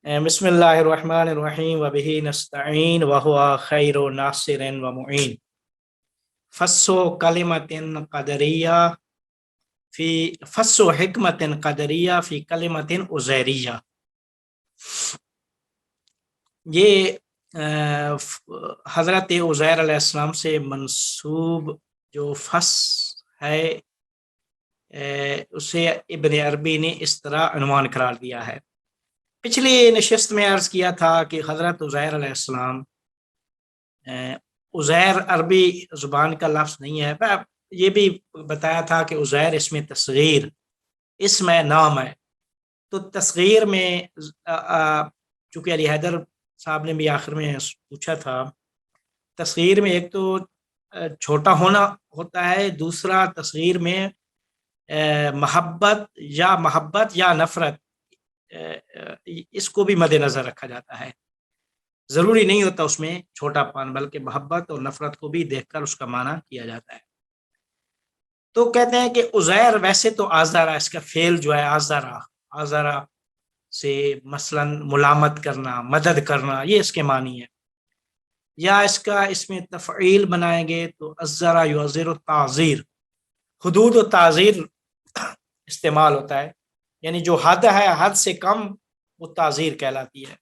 بسم اللہ الرحمن الرحیم وبہ نستعین وہو خیر ناصر و معین فصو کلمت قدریہ فی فصو حکمت قدریہ فی کلمت عزیریہ۔ یہ حضرت عزیر علیہ السلام سے منسوب جو فص ہے اسے ابن عربی نے اس طرح عنوان قرار دیا ہے۔ پچھلی نشست میں عرض کیا تھا کہ حضرت عزیر علیہ السلام، عزیر عربی زبان کا لفظ نہیں ہے، یہ بھی بتایا تھا کہ عزیر اس میں تصغیر، اسم ہے، نام ہے، تو تصغیر میں چونکہ علی حیدر صاحب نے بھی آخر میں پوچھا تھا، تصغیر میں ایک تو چھوٹا ہونا ہوتا ہے، دوسرا تصغیر میں محبت یا نفرت اس کو بھی مد نظر رکھا جاتا ہے۔ ضروری نہیں ہوتا اس میں چھوٹا پان، بلکہ محبت اور نفرت کو بھی دیکھ کر اس کا معنی کیا جاتا ہے۔ تو کہتے ہیں کہ عزیر ویسے تو آزارا، اس کا فعل جو ہے آزارا سے مثلا ملامت کرنا، مدد کرنا، یہ اس کے معنی ہے۔ یا اس کا اس میں تفعیل بنائیں گے تو ازرا یعزر تعزیر، حدود و تعزیر استعمال ہوتا ہے، یعنی جو حد ہے حد سے کم وہ تعزیر کہلاتی ہے۔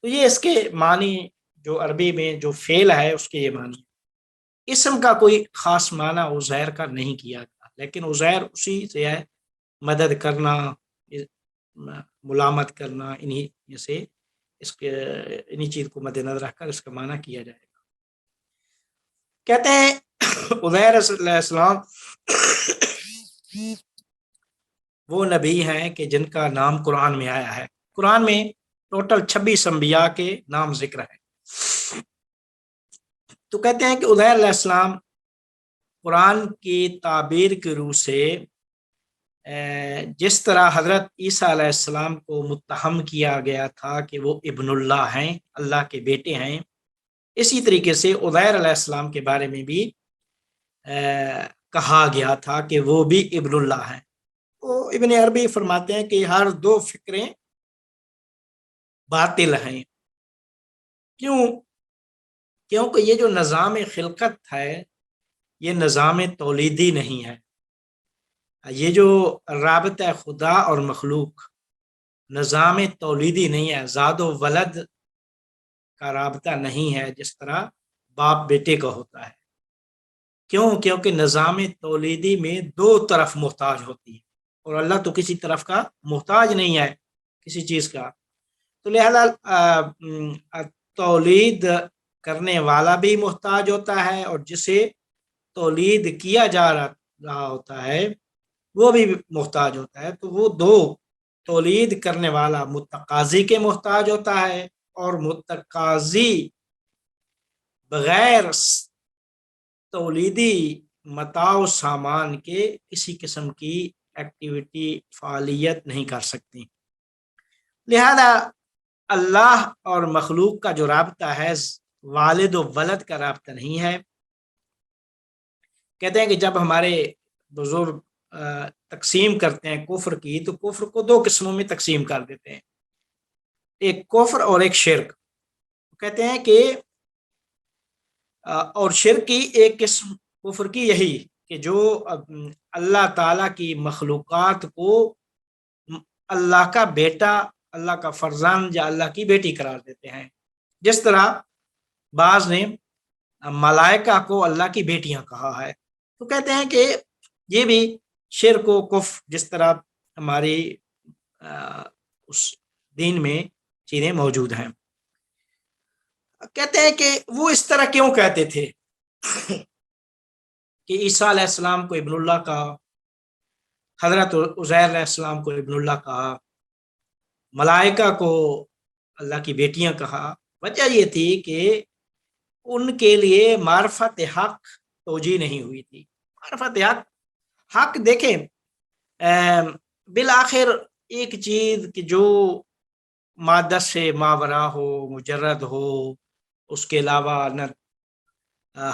تو یہ اس کے معنی جو عربی میں جو فعل ہے اس کے یہ معنی ہے۔ اسم کا کوئی خاص معنی عزیر کا نہیں کیا گیا، لیکن عزیر اسی سے ہے، مدد کرنا، ملامت کرنا، انہی سے انہی چیز کو مد نظر رکھ کر اس کا معنی کیا جائے گا۔ کہتے ہیں عزیر علیہ السلام وہ نبی ہیں کہ جن کا نام قرآن میں آیا ہے۔ قرآن میں ٹوٹل 26 انبیاء کے نام ذکر ہے۔ تو کہتے ہیں کہ عزیر علیہ السلام قرآن کی تعبیر کی روح سے جس طرح حضرت عیسیٰ علیہ السلام کو متہم کیا گیا تھا کہ وہ ابن اللہ ہیں، اللہ کے بیٹے ہیں، اسی طریقے سے عزیر علیہ السلام کے بارے میں بھی کہا گیا تھا کہ وہ بھی ابن اللہ ہیں۔ تو ابن عربی فرماتے ہیں کہ ہر دو فکریں باطل ہیں۔ کیونکہ یہ جو نظام خلقت ہے یہ نظام تولیدی نہیں ہے۔ یہ جو رابطہ خدا اور مخلوق نظام تولیدی نہیں ہے، زاد و ولد کا رابطہ نہیں ہے جس طرح باپ بیٹے کا ہوتا ہے۔ کیونکہ نظام تولیدی میں دو طرف محتاج ہوتی ہے، اور اللہ تو کسی طرف کا محتاج نہیں ہے کسی چیز کا، تو لہذا تولید کرنے والا بھی محتاج ہوتا ہے اور جسے تولید کیا جا رہا ہوتا ہے وہ بھی محتاج ہوتا ہے۔ تو وہ دو، تولید کرنے والا متقاضی کے محتاج ہوتا ہے اور متقاضی بغیر تولیدی متاع و سامان کے کسی قسم کی ایکٹیویٹی، فعالیت نہیں کر سکتی۔ لہذا اللہ اور مخلوق کا جو رابطہ ہے والد و ولد کا رابطہ نہیں ہے۔ کہتے ہیں کہ جب ہمارے بزرگ تقسیم کرتے ہیں کفر کی، تو کفر کو دو قسموں میں تقسیم کر دیتے ہیں، ایک کفر اور ایک شرک۔ کہتے ہیں کہ اور شرک کی ایک قسم کفر کی یہی کہ جو اللہ تعالیٰ کی مخلوقات کو اللہ کا بیٹا، اللہ کا فرزند یا اللہ کی بیٹی قرار دیتے ہیں، جس طرح بعض نے ملائکہ کو اللہ کی بیٹیاں کہا ہے۔ تو کہتے ہیں کہ یہ بھی شرک و کفر جس طرح ہماری اس دین میں چیزیں موجود ہیں۔ کہتے ہیں کہ وہ اس طرح کیوں کہتے تھے کہ عیسیٰ علیہ السلام کو ابن اللہ کہا، حضرت عزیر علیہ السلام کو ابن اللہ کہا، ملائکہ کو اللہ کی بیٹیاں کہا۔ وجہ یہ تھی کہ ان کے لیے معرفت حق توجیہ نہیں ہوئی تھی۔ معرفت حق دیکھیں، بالآخر ایک چیز کہ جو مادہ سے ماورا ہو، مجرد ہو، اس کے علاوہ نہ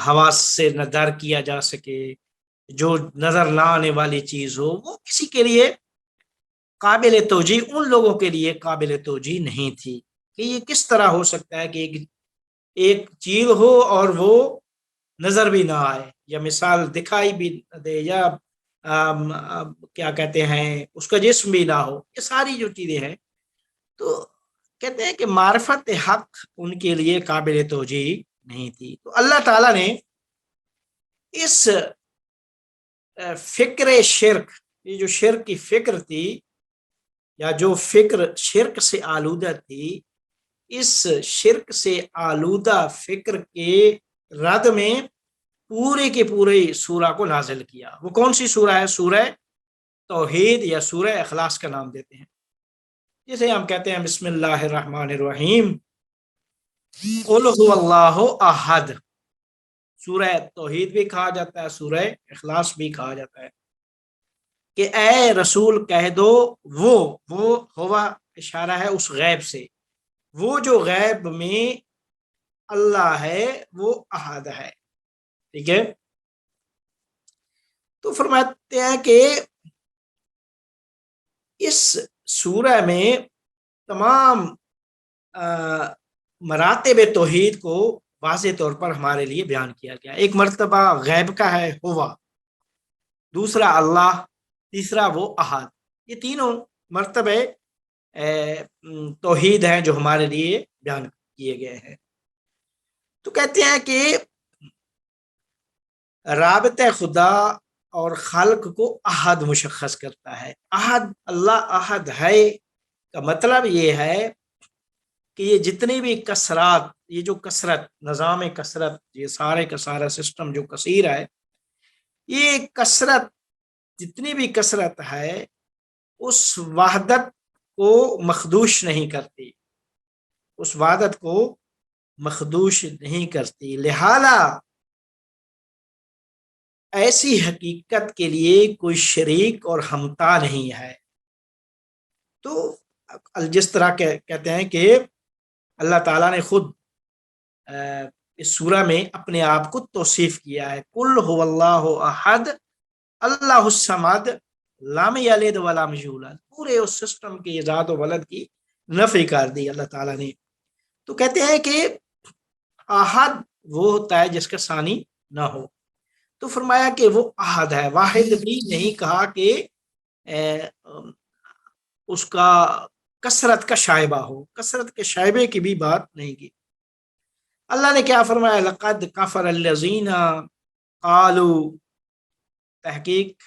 حواس سے نہ درک کیا جا سکے، جو نظر نہ آنے والی چیز ہو، وہ کسی کے لیے قابل توجیح ان لوگوں کے لیے قابل توجیح نہیں تھی کہ یہ کس طرح ہو سکتا ہے کہ ایک چیز ہو اور وہ نظر بھی نہ آئے یا مثال دکھائی بھی نہ دے یا کیا کہتے ہیں اس کا جسم بھی نہ ہو، یہ ساری جو چیزیں ہیں تو کہتے ہیں کہ معرفت حق ان کے لیے قابل توجیح نہیں تھی۔ تو اللہ تعالیٰ نے اس فکر شرک، یہ جو شرک کی فکر تھی یا جو فکر شرک سے آلودہ تھی، اس شرک سے آلودہ فکر کے رد میں پورے کے پورے سورہ کو نازل کیا۔ وہ کون سی سورہ ہے؟ سورہ توحید یا سورہ اخلاص کا نام دیتے ہیں، جسے ہم کہتے ہیں بسم اللہ الرحمن الرحیم، قل هو اللہ احد۔ سورہ توحید بھی کہا جاتا ہے، سورہ اخلاص بھی کہا جاتا ہے کہ اے رسول کہہ دو وہ ہوا اشارہ ہے اس غیب سے، وہ جو غیب میں اللہ ہے وہ احد ہے، ٹھیک ہے۔ تو فرماتے ہیں کہ اس سورہ میں تمام مراتب توحید کو واضح طور پر ہمارے لیے بیان کیا گیا۔ ایک مرتبہ غیب کا ہے ہوا، دوسرا اللہ، تیسرا وہ احد۔ یہ تینوں مرتبے توحید ہیں جو ہمارے لیے بیان کیے گئے ہیں۔ تو کہتے ہیں کہ رابطہ خدا اور خلق کو احد مشخص کرتا ہے۔ احد، اللہ احد ہے کا مطلب یہ ہے کہ یہ جتنی بھی کثرات، یہ جو کثرت، نظام کثرت، یہ سارے کا سارا سسٹم جو کثیر ہے، یہ کثرت جتنی بھی کثرت ہے اس وحدت کو مخدوش نہیں کرتی، اس وحدت کو مخدوش نہیں کرتی، لہذا ایسی حقیقت کے لیے کوئی شریک اور ہمتا نہیں ہے۔ تو جس طرح کہتے ہیں کہ اللہ تعالیٰ نے خود اس سورہ میں اپنے آپ کو توصیف کیا ہے، قل هو اللہ احد اللہ الصمد لم یلد ولم یولد، پورے اس سسٹم کی ذات و ولد کی نفی کر دی اللہ تعالیٰ نے۔ تو کہتے ہیں کہ احد وہ ہوتا ہے جس کا ثانی نہ ہو، تو فرمایا کہ وہ احد ہے، واحد بھی نہیں کہا کہ اس کا کثرت کا شائبہ ہو، کثرت کے شائبے کی بھی بات نہیں کی۔ اللہ نے کیا فرمایا؟ لقد کفر الذین قالوا، تحقیق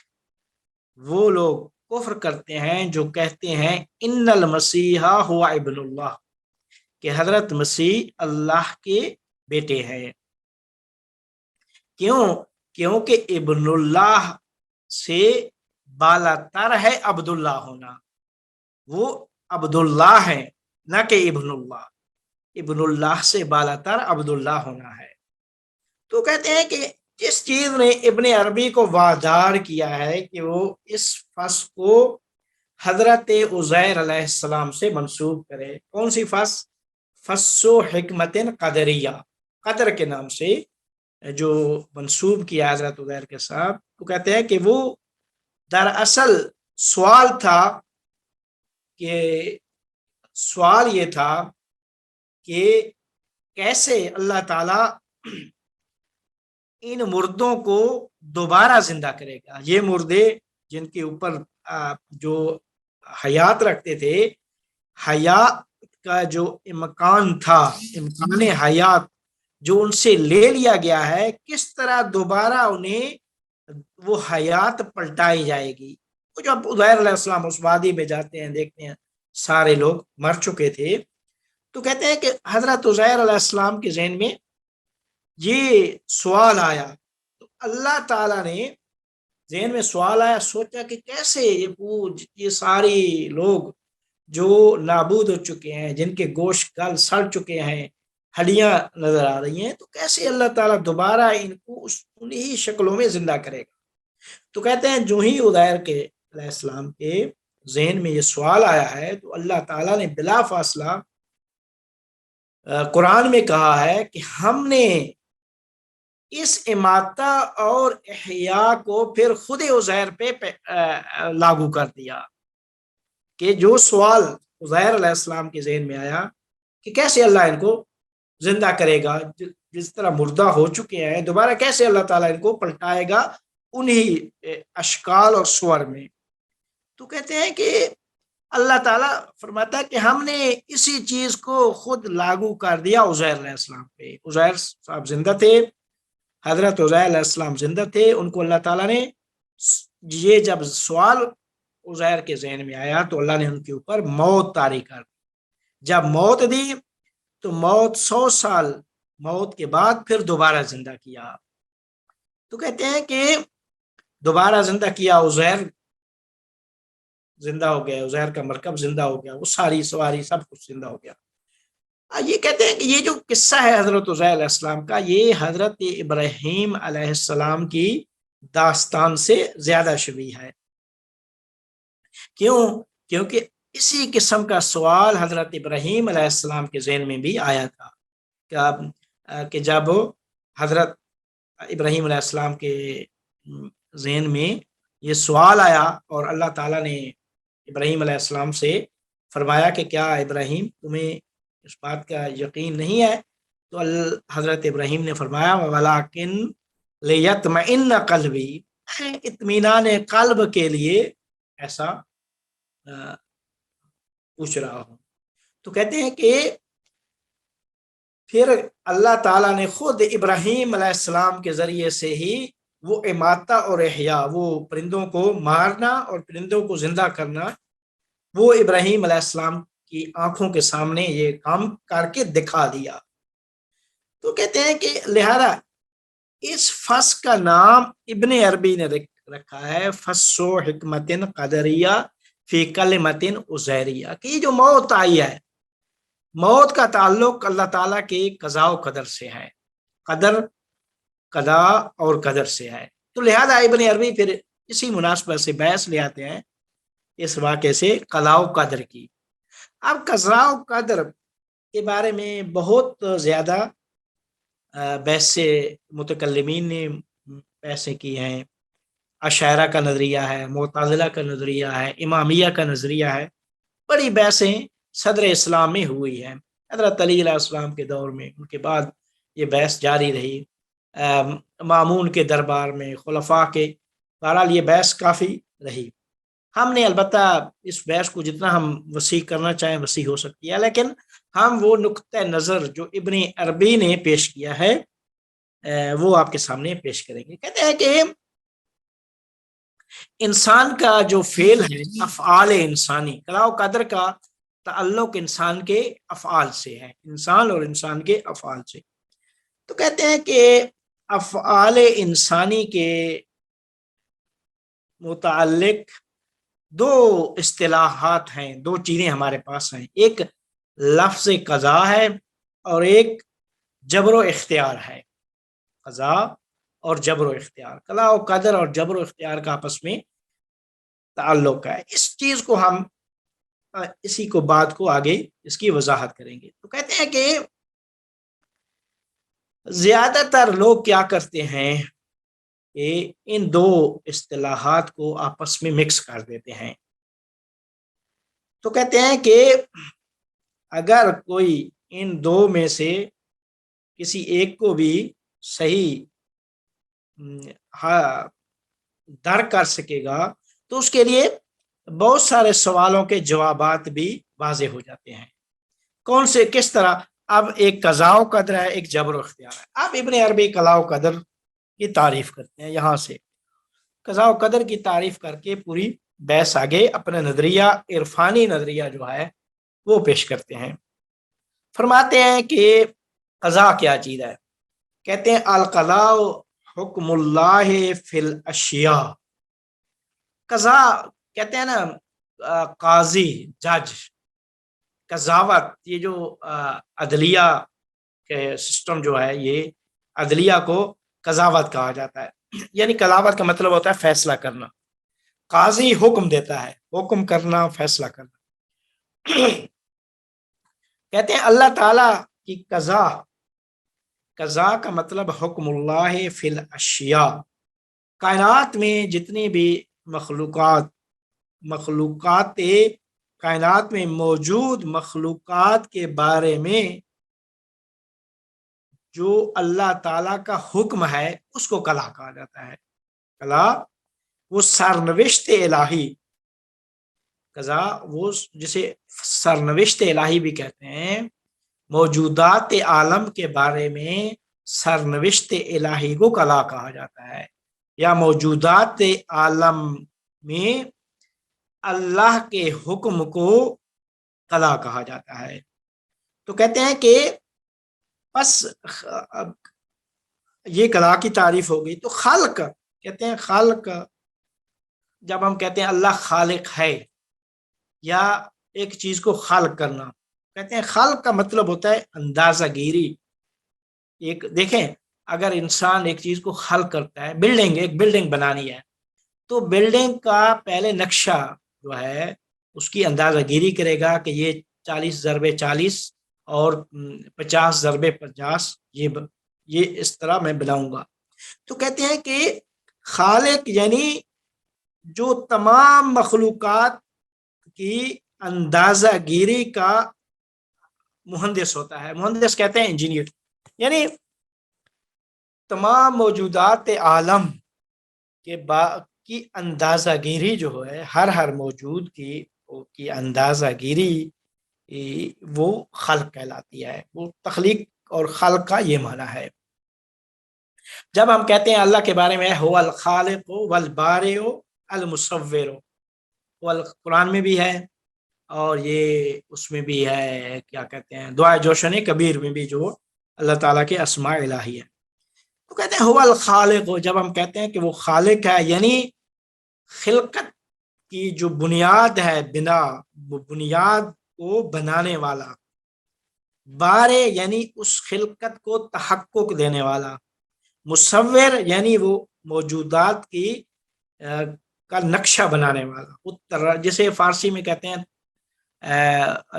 وہ لوگ کفر کرتے ہیں جو کہتے ہیں ان المسیح هو ابن اللہ، کہ حضرت مسیح اللہ کے بیٹے ہیں۔ کیونکہ ابن اللہ سے بالا تر ہے عبداللہ ہونا، وہ عبداللہ ہے نہ کہ ابن اللہ، ابن اللہ سے بالا تر عبداللہ ہونا ہے۔ تو کہتے ہیں کہ جس چیز نے ابن عربی کو وادار کیا ہے کہ وہ اس فص کو حضرت عزیر علیہ السلام سے منسوب کرے، کون سی فص؟ فص و حکمت قدریہ، قدر کے نام سے جو منسوب کیا حضرت عزیر کے ساتھ، تو کہتے ہیں کہ وہ دراصل سوال تھا، کہ سوال یہ تھا کہ کیسے اللہ تعالیٰ ان مردوں کو دوبارہ زندہ کرے گا۔ یہ مردے جن کے اوپر جو حیات رکھتے تھے، حیات کا جو امکان تھا، امکان حیات جو ان سے لے لیا گیا ہے، کس طرح دوبارہ انہیں وہ حیات پلٹائی جائے گی۔ وہ جب عزیر علیہ السلام اس وادی میں جاتے ہیں، دیکھتے ہیں سارے لوگ مر چکے تھے، تو کہتے ہیں کہ حضرت عزیر علیہ السلام کے ذہن میں یہ سوال آیا، تو اللہ تعالیٰ نے ذہن میں سوال آیا، سوچا کہ کیسے یہ ساری لوگ جو نابود ہو چکے ہیں، جن کے گوشت گل سڑ چکے ہیں، ہڈیاں نظر آ رہی ہیں، تو کیسے اللہ تعالیٰ دوبارہ ان کو انہی شکلوں میں زندہ کرے گا۔ تو کہتے ہیں جو ہی عزیر علیہ السلام کے ذہن میں یہ سوال آیا ہے، تو اللہ تعالیٰ نے بلا فاصلہ قرآن میں کہا ہے کہ ہم نے اس اماتہ اور احیاء کو پھر خود عزیر پہ لاگو کر دیا۔ کہ جو سوال عزیر علیہ السلام کے ذہن میں آیا کہ کیسے اللہ ان کو زندہ کرے گا، جس طرح مردہ ہو چکے ہیں دوبارہ کیسے اللہ تعالیٰ ان کو پلٹائے گا انہی اشکال اور صور میں، تو کہتے ہیں کہ اللہ تعالیٰ فرماتا ہے کہ ہم نے اسی چیز کو خود لاگو کر دیا عزیر علیہ السلام پہ۔ عزیر صاحب زندہ تھے، حضرت عزیر علیہ السلام زندہ تھے، ان کو اللہ تعالیٰ نے یہ جب سوال عزیر کے ذہن میں آیا تو اللہ نے ان کے اوپر موت طاری کر دی۔ جب موت دی تو موت 100 سال موت کے بعد پھر دوبارہ زندہ کیا۔ تو کہتے ہیں کہ دوبارہ زندہ کیا، عزیر زندہ ہو گیا، عزیر کا مرکب زندہ ہو گیا، وہ ساری سواری سب کچھ زندہ ہو گیا۔ یہ کہتے ہیں کہ یہ جو قصہ ہے حضرت عزیر علیہ السلام کا، یہ حضرت ابراہیم علیہ السلام کی داستان سے زیادہ شبیہ ہے۔ کیوں؟ کیونکہ اسی قسم کا سوال حضرت ابراہیم علیہ السلام کے ذہن میں بھی آیا تھا کہ جب حضرت ابراہیم علیہ السلام کے ذہن میں یہ سوال آیا اور اللہ تعالیٰ نے ابراہیم علیہ السلام سے فرمایا کہ کیا ابراہیم تمہیں اس بات کا یقین نہیں ہے؟ تو حضرت ابراہیم نے فرمایا وَلَٰكِن لِيَطْمَئِنَّ قَلْبِي، اطمینان قلب کے لیے ایسا پوچھ رہا ہوں۔ تو کہتے ہیں کہ پھر اللہ تعالیٰ نے خود ابراہیم علیہ السلام کے ذریعے سے ہی وہ اماتہ اور احیاء، وہ پرندوں کو مارنا اور پرندوں کو زندہ کرنا، وہ ابراہیم علیہ السلام کی آنکھوں کے سامنے یہ کام کر کے دکھا دیا۔ تو کہتے ہیں کہ لہذا اس فص کا نام ابن عربی نے رکھا ہے فص و حکمت قدریہ فی کلمت عزیریہ، کہ یہ جو موت آئی ہے، موت کا تعلق اللہ تعالیٰ کے قضاء و قدر سے ہے، قضاء اور قدر سے ہے۔ تو لہذا ابن عربی پھر اسی مناسبت سے بحث لے آتے ہیں اس واقعے سے قضاء و قدر کی۔ اب قضاء و قدر کے بارے میں بہت زیادہ بحث سے متکلمین نے بحثیں کی ہیں۔ اشاعرہ کا نظریہ ہے، معتزلہ کا نظریہ ہے، امامیہ کا نظریہ ہے، بڑی بحثیں صدر اسلام میں ہوئی ہیں۔ حضرت علی علیہ السلام کے دور میں، ان کے بعد یہ بحث جاری رہی، مامون کے دربار میں، خلفاء کے، بہرحال یہ بحث کافی رہی۔ ہم نے البتہ اس بحث کو جتنا ہم وسیع کرنا چاہیں وسیع ہو سکتی ہے، لیکن ہم وہ نقطہ نظر جو ابن عربی نے پیش کیا ہے وہ آپ کے سامنے پیش کریں گے۔ کہتے ہیں کہ انسان کا جو فعل ہے، افعال انسانی، قضاء و قدر کا تعلق انسان کے افعال سے ہے، انسان اور انسان کے افعال سے۔ تو کہتے ہیں کہ افعال انسانی کے متعلق دو اصطلاحات ہیں، دو چیزیں ہمارے پاس ہیں، ایک لفظ قضاء ہے اور ایک جبر و اختیار ہے۔ قضاء اور جبر و اختیار، قضاء و قدر اور جبر و اختیار کا آپس میں تعلق ہے۔ اس چیز کو ہم اسی کو بات کو آگے اس کی وضاحت کریں گے۔ تو کہتے ہیں کہ زیادہ تر لوگ کیا کرتے ہیں کہ ان دو اصطلاحات کو آپس میں مکس کر دیتے ہیں۔ تو کہتے ہیں کہ اگر کوئی ان دو میں سے کسی ایک کو بھی صحیح درک کر سکے گا تو اس کے لیے بہت سارے سوالوں کے جوابات بھی واضح ہو جاتے ہیں۔ کون سے، کس طرح؟ اب ایک قضاء و قدر ہے، ایک جبر و اختیار ہے۔ اب ابن عربی قضاء و قدر کی تعریف کرتے ہیں، یہاں سے قضاء و قدر کی تعریف کر کے پوری بحث آگے اپنا نظریہ، عرفانی نظریہ جو ہے وہ پیش کرتے ہیں۔ فرماتے ہیں کہ قضاء کیا چیز ہے؟ کہتے ہیں القضاء حکم اللہ فی الاشیاء۔ قضاء کہتے ہیں نا قاضی، جج، قضاوت، یہ جو عدلیہ کے سسٹم جو ہے، یہ عدلیہ کو قضاوت کہا جاتا ہے، یعنی قضاوت کا مطلب ہوتا ہے فیصلہ کرنا۔ قاضی حکم دیتا ہے، حکم کرنا، فیصلہ کرنا۔ کہتے ہیں اللہ تعالیٰ کی قضاء، قضاء کا مطلب حکم اللہ فی الاشیاء، کائنات میں جتنی بھی مخلوقات کائنات میں موجود مخلوقات کے بارے میں جو اللہ تعالیٰ کا حکم ہے اس کو کلا کہا جاتا ہے۔ کلا وہ سرنوشت الہی، قضا وہ جسے سرنوشت الہی بھی کہتے ہیں، موجودات عالم کے بارے میں سرنوشت الہی کو کلا کہا جاتا ہے، یا موجودات عالم میں اللہ کے حکم کو کلا کہا جاتا ہے۔ تو کہتے ہیں کہ بس یہ کلا کی تعریف ہو گئی۔ تو خلق کہتے ہیں، خلق جب ہم کہتے ہیں اللہ خالق ہے یا ایک چیز کو خلق کرنا، کہتے ہیں خلق کا مطلب ہوتا ہے اندازہ گیری۔ ایک دیکھیں، اگر انسان ایک چیز کو خلق کرتا ہے، ایک بلڈنگ بنانی ہے، تو بلڈنگ کا پہلے نقشہ جو ہے اس کی اندازہ گیری کرے گا کہ یہ 40x40 اور 50x50 یہ اس طرح میں بناؤں گا۔ تو کہتے ہیں کہ خالق یعنی جو تمام مخلوقات کی اندازہ گیری کا مہندس ہوتا ہے۔ مہندس کہتے ہیں انجینئر، یعنی تمام موجودات عالم کی اندازہ گیری جو ہے، ہر موجود کی اندازہ گیری وہ خلق کہلاتی ہے۔ وہ تخلیق اور خلق کا یہ معنی ہے۔ جب ہم کہتے ہیں اللہ کے بارے میں هو الخالق والبارئ المصور، قرآن میں بھی ہے اور یہ اس میں بھی ہے، کیا کہتے ہیں، دعائے جوشن کبیر میں بھی، جو اللہ تعالیٰ کے اسماء الہی ہے۔ تو کہتے ہیں هو الخالق، جب ہم کہتے ہیں کہ وہ خالق ہے، یعنی خلقت کی جو بنیاد ہے، بنیاد کو بنانے والا، بارے یعنی اس خلقت کو تحقق دینے والا، مصور یعنی وہ موجودات کی کا نقشہ بنانے والا، جسے فارسی میں کہتے ہیں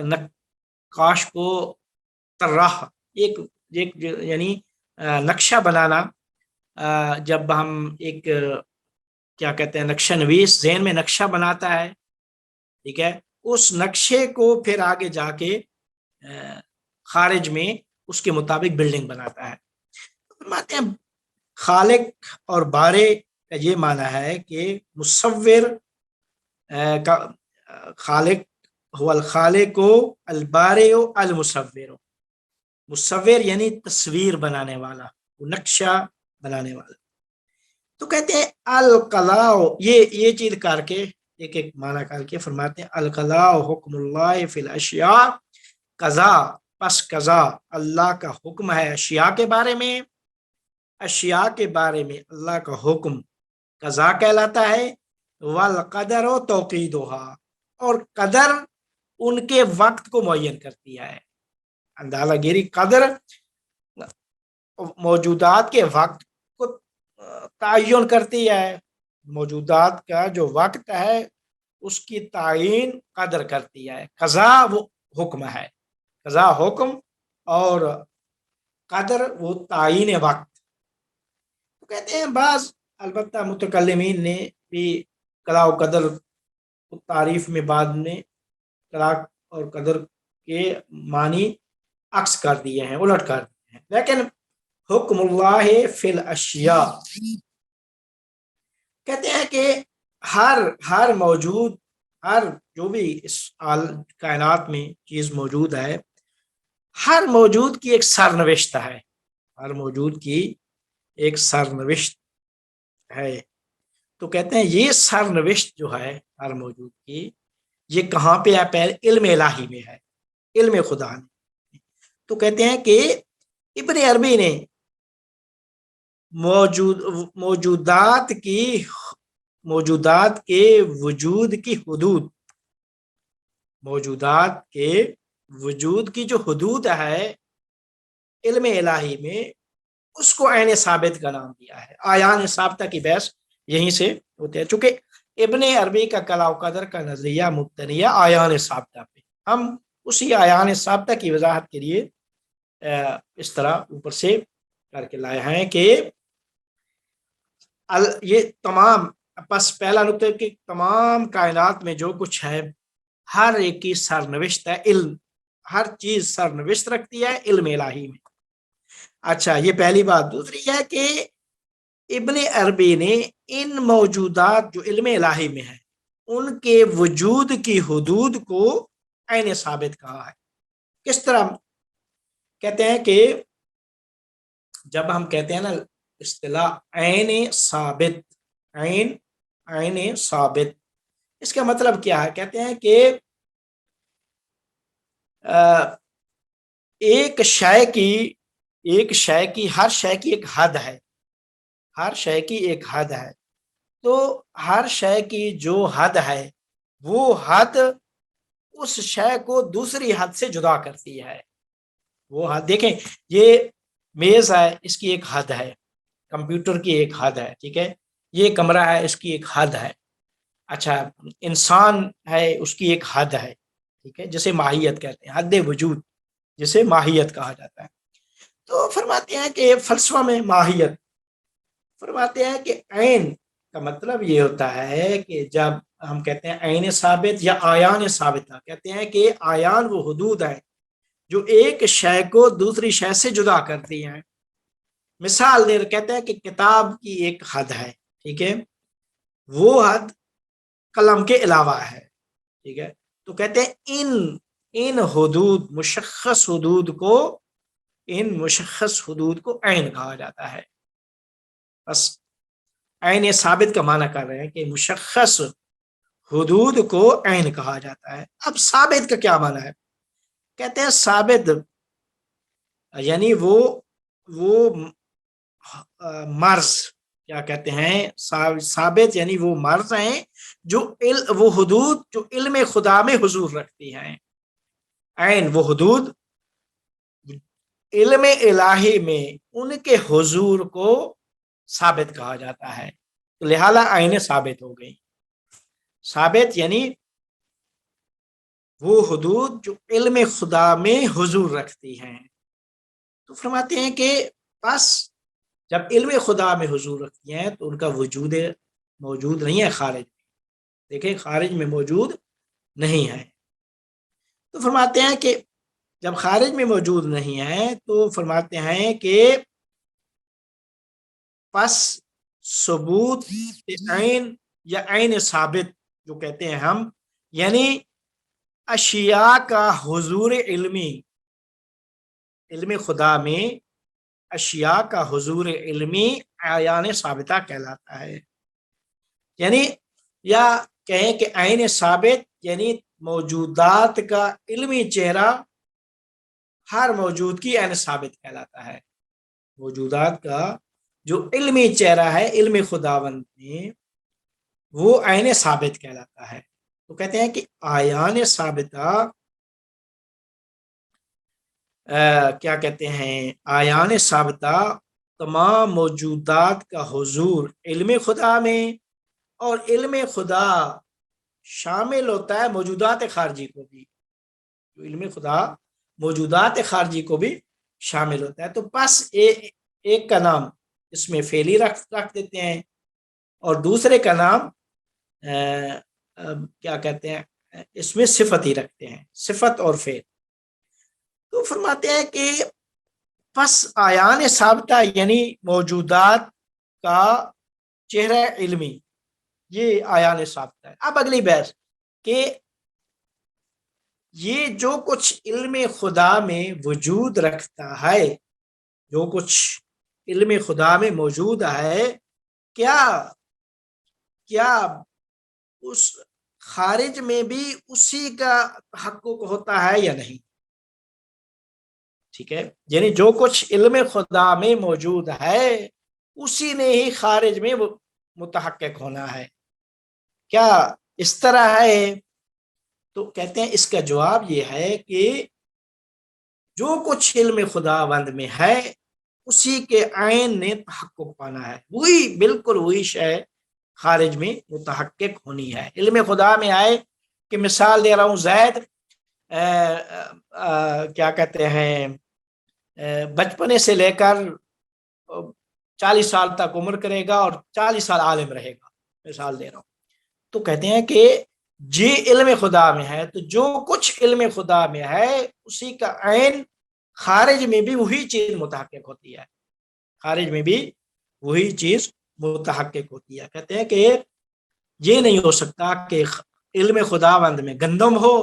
نقاش کو طراح، ایک یعنی نقشہ بنانا۔ جب ہم ایک کیا کہتے ہیں نقشہ نویس ذہن میں نقشہ بناتا ہے، ٹھیک ہے، اس نقشے کو پھر آگے جا کے خارج میں اس کے مطابق بلڈنگ بناتا ہے۔ فرماتے ہیں خالق اور بارے کا یہ معنی ہے کہ مصور کا خالق هو الخالق البارئ المصور، مصور یعنی تصویر بنانے والا، نقشہ بنانے والا۔ تو کہتے ہیں القلاء، یہ چیز کر کے ایک معنی کر کے فرماتے ہیں القلاء حکم اللہ فی الاشیاء، قضا پس قضا اللہ کا حکم ہے اشیاء کے بارے میں، اشیاء کے بارے میں اللہ کا حکم قضا کہلاتا ہے، والقدر و توقیدها، اور قدر ان کے وقت کو معین کرتی ہے۔ اندازہ گیری قدر موجودات کے وقت کو تعین کرتی ہے، موجودات کا جو وقت ہے اس کی تعین قدر کرتی ہے۔ قضا وہ حکم ہے، قضا حکم، اور قدر وہ تعین وقت۔ تو کہتے ہیں بعض البتہ متکلمین نے بھی قضا و قدر تعریف میں بعد میں قضا اور قدر کے معنی عکس کر دیے ہیں، الٹ کر دیے ہیں، لیکن حکم اللہ فی الاشیاء کہتے ہیں کہ ہر موجود، ہر جو بھی اس کائنات میں چیز موجود ہے، ہر موجود کی ایک سرنوشت ہے، ہر موجود کی ایک سرنوشت ہے۔ تو کہتے ہیں یہ سرنوشت جو ہے ہر موجود کی، یہ کہاں پہ ہے؟ پہلے علم الہی میں ہے، علم خدا نے۔ تو کہتے ہیں کہ ابن عربی نے موجودات کے وجود کی حدود، موجودات کے وجود کی جو حدود ہے علم الہی میں، اس کو عین ثابت کا نام دیا ہے۔ آیان ثابتہ کی بحث یہیں سے ہوتے ہیں، چونکہ ابن عربی کا قضا و قدر کا نظریہ مبتنی ہے آیان ثابتہ پہ، ہم اسی آیان ثابتہ کی وضاحت کے لیے اس طرح اوپر سے کر کے لائے ہیں کہ یہ تمام، پس پہلا نقطہ کہ تمام کائنات میں جو کچھ ہے ہر ایک کی سرنوشت ہے علم، ہر چیز سرنوشت رکھتی ہے علم الہی میں۔ اچھا یہ پہلی بات۔ دوسری ہے کہ ابن عربی نے ان موجودات جو علم الہی میں ہیں ان کے وجود کی حدود کو عین ثابت کہا ہے۔ کس طرح کہتے ہیں کہ جب ہم کہتے ہیں نا اصطلاح عین ثابت، عین ثابت، اس کا مطلب کیا ہے؟ کہتے ہیں کہ ایک شے کی ہر شے کی ایک حد ہے، ہر شے کی ایک حد ہے، تو ہر شے کی جو حد ہے وہ حد اس شے کو دوسری حد سے جدا کرتی ہے۔ وہ حد دیکھیں، یہ میز ہے، اس کی ایک حد ہے، کمپیوٹر کی ایک حد ہے، ٹھیک ہے، یہ کمرہ ہے، اس کی ایک حد ہے۔ اچھا انسان ہے، اس کی ایک حد ہے، ٹھیک ہے، جسے ماہیت کہتے ہیں، حد وجود جسے ماہیت کہا جاتا ہے۔ تو فرماتے ہیں کہ فلسفہ میں ماہیت، فرماتے ہیں کہ عین کا مطلب یہ ہوتا ہے کہ جب ہم کہتے ہیں عین ثابت یا آیان ثابتہ، کہتے ہیں کہ آیان وہ حدود ہیں جو ایک شے کو دوسری شے سے جدا کرتی ہیں۔ مثال دے کہتے ہیں کہ کتاب کی ایک حد ہے، ٹھیک ہے، وہ حد قلم کے علاوہ ہے، ٹھیک ہے، تو کہتے ہیں ان حدود مشخص حدود کو عین کہا جاتا ہے۔ بس عین ثابت کا معنی کر رہے ہیں کہ مشخص حدود کو عین کہا جاتا ہے۔ اب ثابت کا کیا معنی ہے؟ کہتے ہیں ثابت یعنی وہ مرز، کیا کہتے ہیں، ثابت یعنی وہ مرز ہیں وہ حدود جو علم خدا میں حضور رکھتی ہیں۔ عین وہ حدود علم الہی میں ان کے حضور کو ثابت کہا جاتا ہے، تو لہذا عین ثابت ہو گئی۔ ثابت یعنی وہ حدود جو علم خدا میں حضور رکھتی ہیں۔ تو فرماتے ہیں کہ بس جب علم خدا میں حضور رکھتی ہیں تو ان کا وجود موجود نہیں ہے خارج میں، دیکھیں خارج میں موجود نہیں ہے۔ تو فرماتے ہیں کہ جب خارج میں موجود نہیں ہے تو فرماتے ہیں کہ پس ثبوت عین یا عین ثابت جو کہتے ہیں ہم، یعنی اشیاء کا حضور علمی، علم خدا میں اشیاء کا حضور علمی عیان ثابتہ کہلاتا ہے۔ یعنی یا کہیں کہ عین ثابت یعنی موجودات کا علمی چہرہ ہر موجود کی عین ثابت کہلاتا ہے۔ موجودات کا جو علمی چہرہ ہے علم خداوند میں وہ عین ثابت کہلاتا ہے۔ تو کہتے ہیں کہ عیان ثابتہ کیا کہتے ہیں، عیان ثابتہ تمام موجودات کا حضور علم خدا میں، اور علم خدا شامل ہوتا ہے موجودات خارجی کو بھی، جو علم خدا موجودات خارجی کو بھی شامل ہوتا ہے۔ تو بس ایک کا نام اس میں فعلی رکھ دیتے ہیں اور دوسرے کا نام کیا کہتے ہیں اس میں صفت ہی رکھتے ہیں، صفت اور فعل۔ تو فرماتے ہیں کہ پس عیان ثابتہ یعنی موجودات کا چہرہ علمی، یہ عیان ثابتہ ہے۔ اب اگلی بحث کہ یہ جو کچھ علم خدا میں وجود رکھتا ہے، جو کچھ علم خدا میں موجود ہے، کیا اس خارج میں بھی اسی کا تحقق ہوتا ہے یا نہیں؟ ٹھیک ہے، یعنی جو کچھ علم خدا میں موجود ہے اسی نے ہی خارج میں متحقق ہونا ہے، کیا اس طرح ہے؟ تو کہتے ہیں اس کا جواب یہ ہے کہ جو کچھ علم خداوند میں ہے اسی کے عین نے تحقق پانا ہے، وہی بالکل وہی شے خارج میں متحقق ہونی ہے۔ علم خدا میں آئے کہ مثال دے رہا ہوں، زید کیا کہتے ہیں بچپنے سے لے کر 40 سال تک عمر کرے گا اور 40 سال عالم رہے گا، مثال دے رہا ہوں۔ تو کہتے ہیں کہ یہ علم خدا میں ہے تو جو کچھ علم خدا میں ہے اسی کا عین خارج میں بھی وہی چیز متحقق ہوتی ہے، خارج میں بھی وہی چیز متحقق ہوتی ہے۔ کہتے ہیں کہ یہ نہیں ہو سکتا کہ علم خداوند میں گندم ہو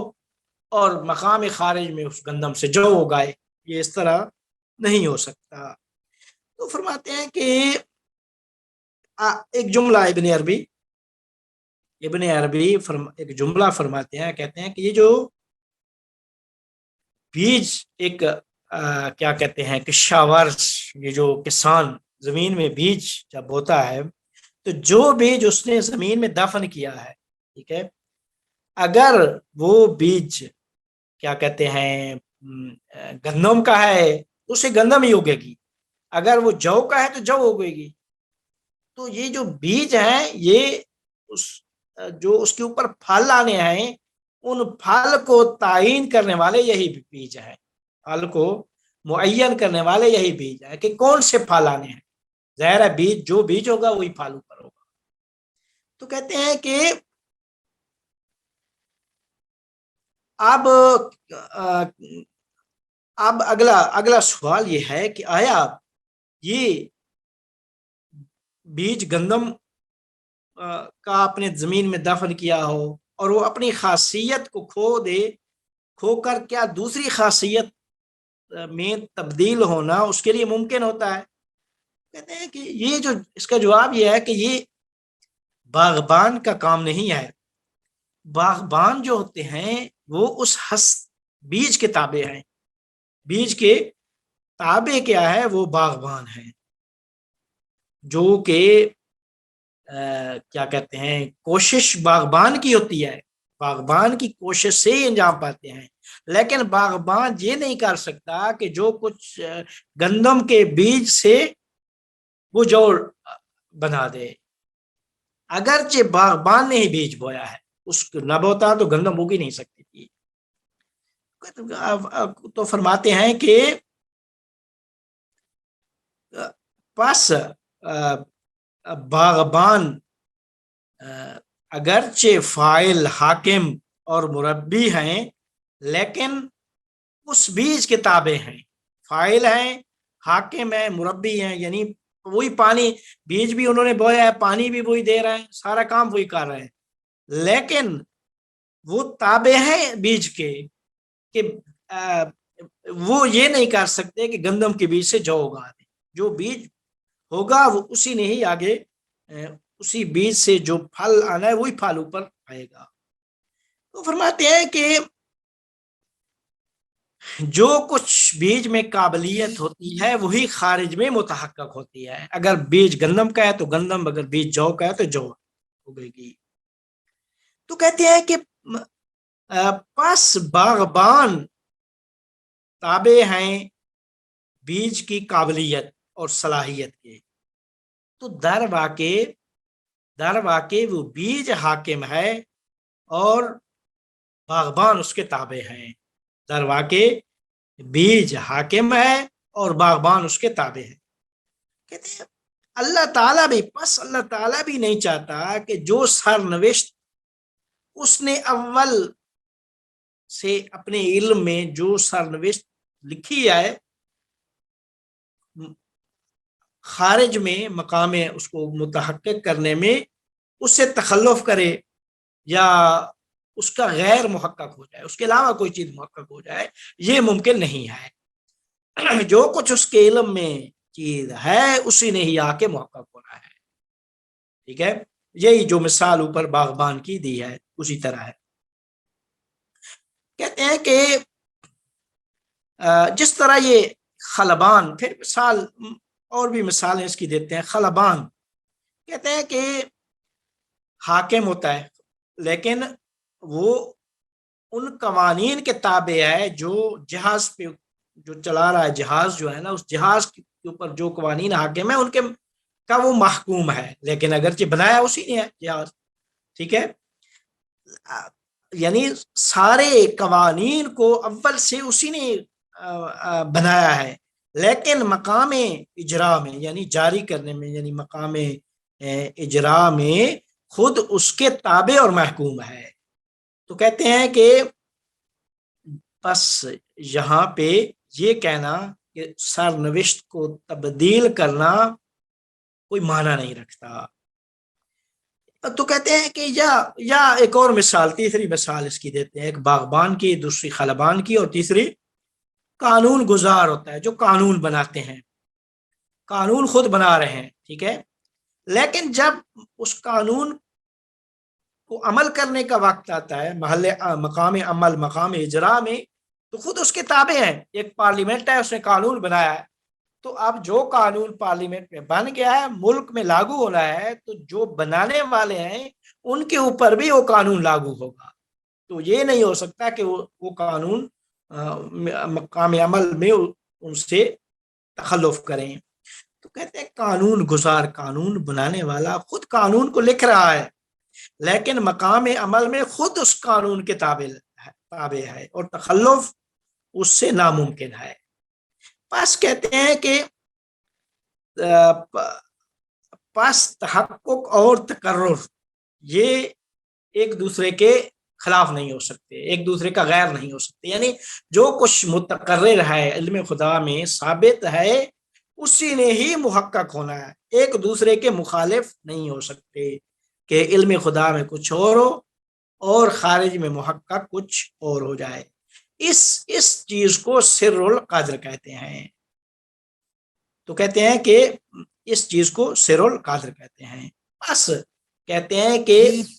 اور مقام خارج میں اس گندم سے جو اگائے، یہ اس طرح نہیں ہو سکتا۔ تو فرماتے ہیں کہ ایک جملہ ابن عربی ایک جملہ فرماتے ہیں، کہتے ہیں کہ یہ جو بیج ایک کیا کہتے ہیں کہ شاورز، یہ جو کسان زمین میں بیج جب ہوتا ہے تو جو بیج اس نے زمین میں دفن کیا ہے، ٹھیک ہے، اگر وہ بیج کیا کہتے ہیں گندم کا ہے تو اسے گندم ہی اگے گی، اگر وہ جو کا ہے تو جو اگے گی۔ تو یہ جو بیج ہیں یہ جو اس کے اوپر پھل آنے ہیں، ان پھل کو تعین کرنے والے یہی بیج ہیں، پھل کو معین کرنے والے یہی بیج ہیں کہ کون سے پھل آنے ہیں۔ ظاہر ہے بیج جو بیج ہوگا وہی پھل اوپر ہوگا۔ تو کہتے ہیں کہ اب اگلا سوال یہ ہے کہ آیا یہ بیج گندم کا اپنے زمین میں دفن کیا ہو اور وہ اپنی خاصیت کو کھو کر کیا دوسری خاصیت میں تبدیل ہونا اس کے لیے ممکن ہوتا ہے؟ کہتے ہیں کہ یہ جو اس کا جواب یہ ہے کہ یہ باغبان کا کام نہیں ہے۔ باغبان جو ہوتے ہیں وہ اس بیج کے تابع ہیں، بیج کے تابع کیا ہے، وہ باغبان ہیں جو کہ کیا کہتے ہیں کوشش باغبان کی ہوتی ہے، باغبان کی کوشش سے ہی انجام پاتے ہیں۔ لیکن باغبان یہ نہیں کر سکتا کہ جو کچھ گندم کے بیج سے وہ جوڑ بنا دے، اگرچہ باغبان نے ہی بیج بویا ہے، اس نہ بوتا تو گندم اگ ہی نہیں سکتی تھی۔ تو فرماتے ہیں کہ پس باغبان اگرچہ فاعل، حاکم اور مربی ہیں لیکن اس بیج کے تابع ہیں، فاعل ہیں، حاکم ہیں، مربی ہیں، یعنی وہی پانی، بیج بھی انہوں نے بویا ہے، پانی بھی وہی دے رہے ہیں، سارا کام وہی کر رہے ہیں، لیکن وہ تابع ہیں بیج کے کہ وہ یہ نہیں کر سکتے کہ گندم کے بیج سے جو اگا دیں، جو بیج ہوگا وہ اسی نے ہی آگے اسی بیج سے جو پھل آنا ہے وہی پھل اوپر آئے گا۔ تو فرماتے ہیں کہ جو کچھ بیج میں قابلیت ہوتی ہے وہی خارج میں متحقق ہوتی ہے، اگر بیج گندم کا ہے تو گندم، اگر بیج جو کا ہے تو جو اگے گی۔ تو کہتے ہیں کہ پس باغبان تابع ہیں بیج کی قابلیت اور صلاحیت کے، تو در واقع وہ بیج حاکم ہے اور باغبان اس کے تابع ہیں، در واقع بیج حاکم ہے اور باغبان اس کے تابع ہے۔ کہتے ہیں اللہ تعالیٰ بھی نہیں چاہتا کہ جو سرنوشت اس نے اول سے اپنے علم میں جو سرنوشت لکھی ہے خارج میں مقام اس کو متحقق کرنے میں اس سے تخلف کرے یا اس کا غیر محقق ہو جائے، اس کے علاوہ کوئی چیز محقق ہو جائے، یہ ممکن نہیں ہے۔ جو کچھ اس کے علم میں چیز ہے اسی نے ہی آ کے محقق ہونا ہے، ٹھیک ہے۔ یہی جو مثال اوپر باغبان کی دی ہے اسی طرح ہے۔ کہتے ہیں کہ جس طرح یہ خلبان، پھر مثال اور بھی مثالیں اس کی دیتے ہیں۔ خلبان کہتے ہیں کہ حاکم ہوتا ہے لیکن وہ ان قوانین کے تابع ہے جو جہاز پہ جو چلا رہا ہے، جہاز جو ہے نا، اس جہاز کے اوپر جو قوانین حاکم ہے ان کے کا وہ محکوم ہے، لیکن اگرچہ بنایا اسی نے ہے جہاز، ٹھیک ہے۔ یعنی سارے قوانین کو اول سے اسی نے بنایا ہے، لیکن مقام اجرا میں یعنی جاری کرنے میں، یعنی مقام اجرا میں خود اس کے تابع اور محکوم ہے۔ تو کہتے ہیں کہ بس یہاں پہ یہ کہنا کہ سرنوشت کو تبدیل کرنا کوئی معنی نہیں رکھتا. تو کہتے ہیں کہ یا ایک اور مثال، تیسری مثال اس کی دیتے ہیں، ایک باغبان کی، دوسری خلبان کی، اور تیسری قانون گزار ہوتا ہے جو قانون بناتے ہیں. قانون خود بنا رہے ہیں، ٹھیک ہے، لیکن جب اس قانون کو عمل کرنے کا وقت آتا ہے، مقام عمل، مقام اجرا میں، تو خود اس کے تابع ہیں. ایک پارلیمنٹ ہے، اس نے قانون بنایا ہے، تو اب جو قانون پارلیمنٹ میں بن گیا ہے، ملک میں لاگو ہونا ہے، تو جو بنانے والے ہیں ان کے اوپر بھی وہ قانون لاگو ہوگا. تو یہ نہیں ہو سکتا کہ وہ قانون مقام عمل میں ان سے تخلف کریں. تو کہتے ہیں قانون گزار، قانون بنانے والا خود قانون کو لکھ رہا ہے، لیکن مقام عمل میں خود اس قانون کے تابع ہے، اور تخلف اس سے ناممکن ہے. بس کہتے ہیں کہ پس تحقق اور تقرر یہ ایک دوسرے کے خلاف نہیں ہو سکتے، ایک دوسرے کا غیر نہیں ہو سکتے. یعنی جو کچھ متقرر ہے علم خدا میں، ثابت ہے، اسی نے ہی محقق ہونا ہے، ایک دوسرے کے مخالف نہیں ہو سکتے کہ علم خدا میں کچھ اور ہو اور خارج میں محقق کچھ اور ہو جائے. اس چیز کو سر القدر کہتے ہیں. تو کہتے ہیں کہ اس چیز کو سر القدر کہتے ہیں. بس کہتے ہیں کہ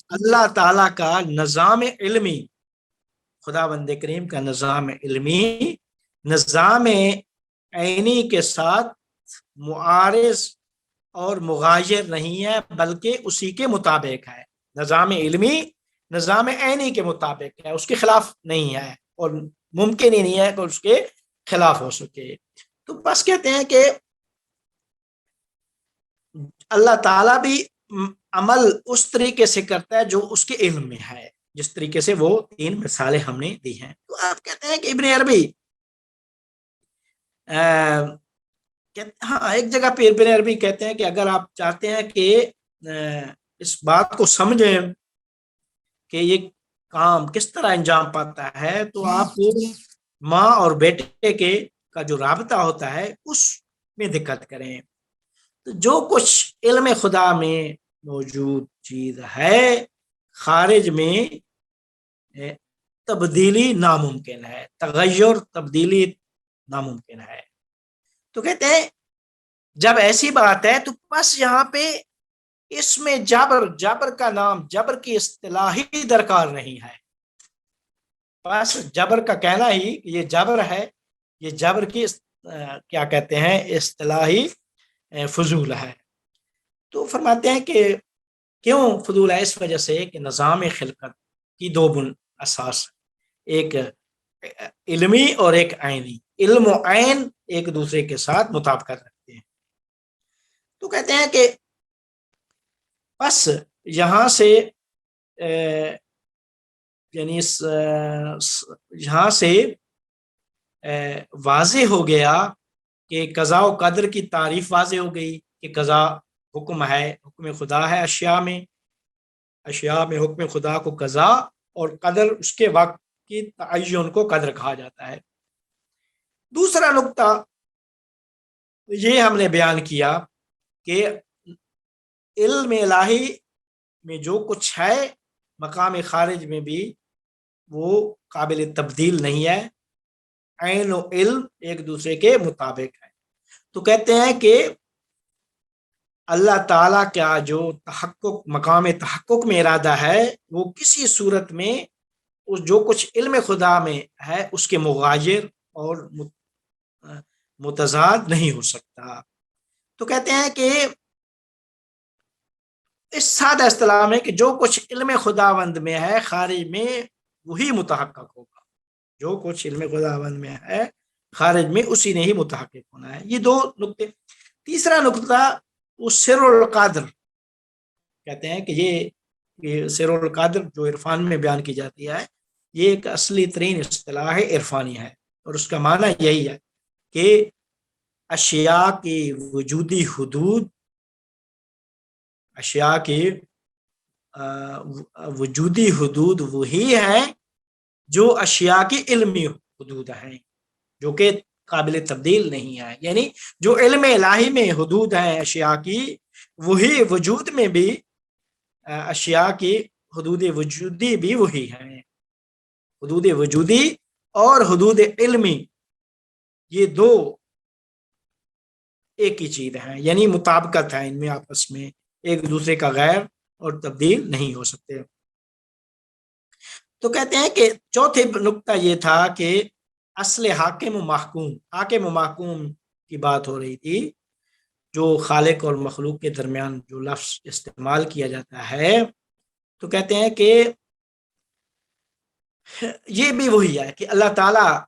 اللہ تعالیٰ کا نظام علمی، خدا بند کریم کا نظام علمی، نظام عینی کے ساتھ معارض اور مغایر نہیں ہے، بلکہ اسی کے مطابق ہے. نظام علمی نظام عینی کے مطابق ہے، اس کے خلاف نہیں ہے، اور ممکن ہی نہیں ہے کہ اس کے خلاف ہو سکے. تو بس کہتے ہیں کہ اللہ تعالیٰ بھی عمل اس طریقے سے کرتا ہے جو اس کے علم میں ہے، جس طریقے سے وہ تین مثالیں ہم نے دی ہیں. تو آپ کہتے ہیں کہ ابن عربی ہاں ایک جگہ پہ ابن عربی کہتے ہیں کہ اگر آپ چاہتے ہیں کہ اس بات کو سمجھیں کہ یہ کام کس طرح انجام پاتا ہے، تو آپ ماں اور بیٹے کا جو رابطہ ہوتا ہے اس میں دقت کریں. تو جو کچھ علم خدا میں موجود چیز ہے، خارج میں تبدیلی ناممکن ہے، تغیر تبدیلی ناممکن ہے. تو کہتے ہیں جب ایسی بات ہے تو بس یہاں پہ اس میں جبر کا نام، جبر کی اصطلاح ہی درکار نہیں ہے. بس جبر کا کہنا ہی یہ جبر ہے، یہ جبر کی کیا کہتے ہیں اصطلاحی فضول ہے. تو فرماتے ہیں کہ کیوں فضول ہے؟ اس وجہ سے کہ نظام خلقت کی دو اساس، ایک علمی اور ایک عینی. علم و عین ایک دوسرے کے ساتھ مطابقت رکھتے ہیں. تو کہتے ہیں کہ بس یہاں سے یعنی یہاں سے واضح ہو گیا کہ قضاء و قدر کی تعریف واضح ہو گئی کہ قضاء حکم ہے، حکم خدا ہے اشیاء میں حکم خدا کو قضاء، اور قدر اس کے وقت کی تعین کو قدر کہا جاتا ہے. دوسرا نقطہ یہ ہم نے بیان کیا کہ علم الہی میں جو کچھ ہے مقام خارج میں بھی وہ قابل تبدیل نہیں ہے، عین و علم ایک دوسرے کے مطابق ہے. تو کہتے ہیں کہ اللہ تعالیٰ کا جو تحقق، مقام تحقق میں ارادہ ہے، وہ کسی صورت میں جو کچھ علم خدا میں ہے اس کے مغایر اور متضاد نہیں ہو سکتا. تو کہتے ہیں کہ اس سادہ اصطلاح میں کہ جو کچھ علم خداوند میں ہے خارج میں وہی متحقق ہوگا، جو کچھ علم خداوند میں ہے خارج میں اسی نے ہی متحقق ہونا ہے. یہ دو نقطے. تیسرا نقطہ وہ سر القدر کہتے ہیں کہ یہ سر القدر جو عرفان میں بیان کی جاتی ہے، یہ ایک اصلی ترین اصطلاح عرفانی ہے، اور اس کا معنی یہی ہے کہ اشیاء کی وجودی حدود، اشیاء کی وجودی حدود وہی ہیں جو اشیاء کی علمی حدود ہیں، جو کہ قابل تبدیل نہیں ہے، یعنی جو علم الہی میں حدود ہیں اشیاء کی، وہی وجود میں بھی اشیاء کی حدود وجودی بھی وہی ہیں۔ حدود وجودی اور حدود علمی، یہ دو ایک ہی چیز ہیں، یعنی مطابقت ہے ان میں آپس میں، ایک دوسرے کا غیر اور تبدیل نہیں ہو سکتے۔ تو کہتے ہیں کہ چوتھے نقطہ یہ تھا کہ اصل حاکم و محکوم کی بات ہو رہی تھی، جو خالق اور مخلوق کے درمیان جو لفظ استعمال کیا جاتا ہے، تو کہتے ہیں کہ یہ بھی وہی ہے کہ اللہ تعالیٰ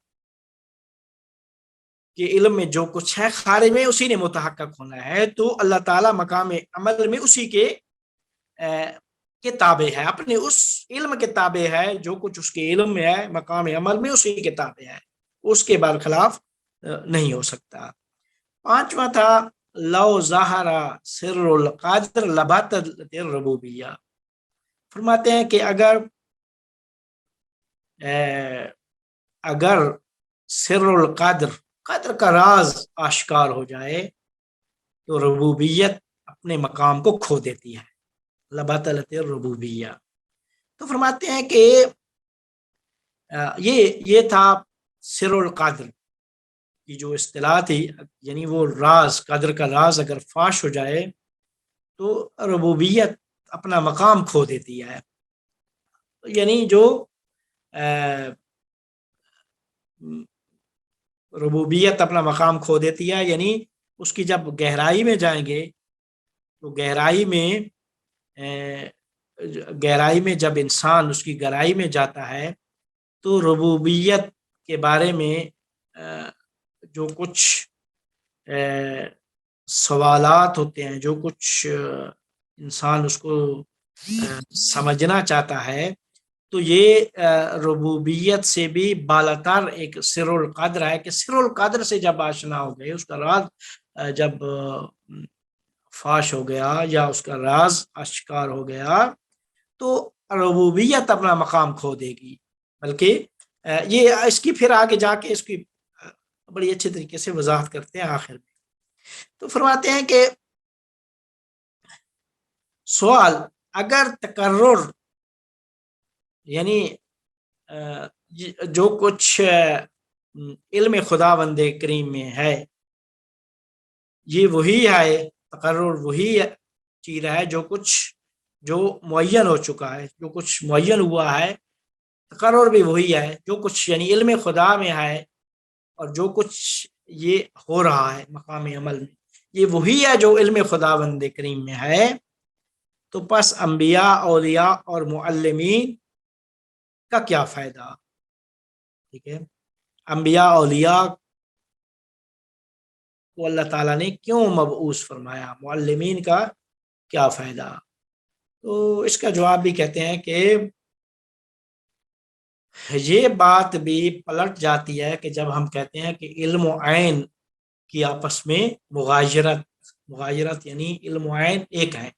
کے علم میں جو کچھ ہے خارج میں اسی نے متحقق ہونا ہے، تو اللہ تعالیٰ مقام عمل میں اسی کے تابع ہے، اپنے اس علم کے تابع ہے، جو کچھ اس کے علم میں ہے مقام عمل میں اسی کے تابع ہے، اس کے برخلاف نہیں ہو سکتا۔ پانچواں تھا لو ظاہر سر القادر لبطلت الربوبیہ، فرماتے ہیں کہ اگر سر القادر، قدر کا راز آشکار ہو جائے تو ربوبیت اپنے مقام کو کھو دیتی ہے، لبطلت الربوبیہ۔ تو فرماتے ہیں کہ یہ تھا سر القادر کی جو اصطلاح تھی، یعنی وہ راز، قدر کا راز اگر فاش ہو جائے تو ربوبیت اپنا مقام کھو دیتی ہے، یعنی جو ربوبیت اپنا مقام کھو دیتی ہے، یعنی اس کی جب گہرائی میں جائیں گے تو گہرائی میں جب انسان اس کی گہرائی میں جاتا ہے تو ربوبیت کے بارے میں جو کچھ سوالات ہوتے ہیں، جو کچھ انسان اس کو سمجھنا چاہتا ہے، تو یہ ربوبیت سے بھی بالاتر ایک سر القدر ہے کہ سر القدر سے جب آشنا ہو گئے، اس کا راز جب فاش ہو گیا یا اس کا راز اشکار ہو گیا تو ربوبیت اپنا مقام کھو دے گی۔ بلکہ یہ اس کی پھر آگے جا کے اس کی بڑی اچھے طریقے سے وضاحت کرتے ہیں آخر میں۔ تو فرماتے ہیں کہ سوال، اگر تقرر یعنی جو کچھ علم خداوند کریم میں ہے، یہ وہی ہے، تقرر وہی چیز ہے جو معین ہو چکا ہے، جو کچھ معین ہوا ہے، تقرر بھی وہی ہے جو کچھ یعنی علم خدا میں ہے، اور جو کچھ یہ ہو رہا ہے مقام عمل میں، یہ وہی ہے جو علم خداوند کریم میں ہے، تو پس انبیاء، اولیاء اور معلمین کا کیا فائدہ؟ ٹھیک ہے، انبیاء اولیاء کو اللہ تعالیٰ نے کیوں مبعوث فرمایا، معلمین کا کیا فائدہ؟ تو اس کا جواب بھی کہتے ہیں کہ یہ بات بھی پلٹ جاتی ہے کہ جب ہم کہتے ہیں کہ علم و عین کی آپس میں مغایرت یعنی علم و عین ایک ہے،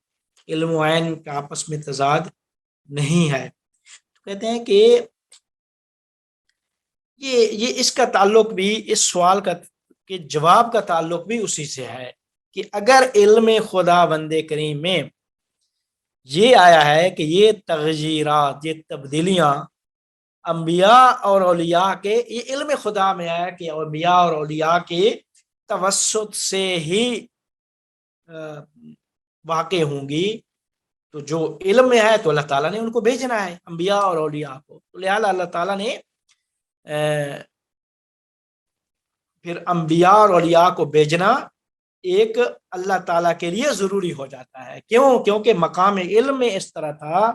علم و عین کا آپس میں تضاد نہیں ہے، تو کہتے ہیں کہ یہ اس کا تعلق بھی، اس سوال کا کہ جواب کا تعلق بھی اسی سے ہے کہ اگر علم خداوند کریم میں یہ آیا ہے کہ یہ تغییرات، یہ تبدیلیاں انبیاء اور اولیاء کے، یہ علم خدا میں ہے کہ انبیاء اور اولیاء کے توسط سے ہی واقع ہوں گی، تو جو علم میں ہے تو اللہ تعالیٰ نے ان کو بھیجنا ہے، انبیاء اور اولیاء کو، تو لہٰذا اللہ تعالیٰ نے پھر انبیاء اور اولیاء کو بھیجنا ایک اللہ تعالیٰ کے لیے ضروری ہو جاتا ہے۔ کیونکہ مقام علم میں اس طرح تھا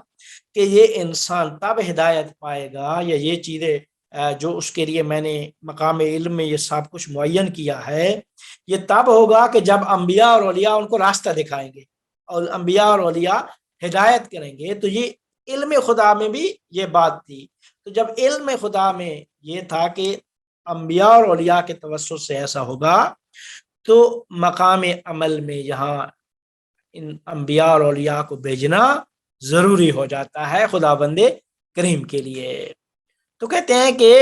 کہ یہ انسان تب ہدایت پائے گا، یا یہ چیزیں جو اس کے لیے میں نے مقام علم میں یہ سب کچھ معین کیا ہے، یہ تب ہوگا کہ جب انبیاء اور اولیاء ان کو راستہ دکھائیں گے اور انبیاء اور اولیاء ہدایت کریں گے۔ تو یہ علم خدا میں بھی یہ بات تھی۔ تو جب علم خدا میں یہ تھا کہ انبیاء اور اولیاء کے توسط سے ایسا ہوگا، تو مقام عمل میں یہاں ان انبیاء اور اولیاء کو بھیجنا ضروری ہو جاتا ہے خداوند کریم کے لیے۔ تو کہتے ہیں کہ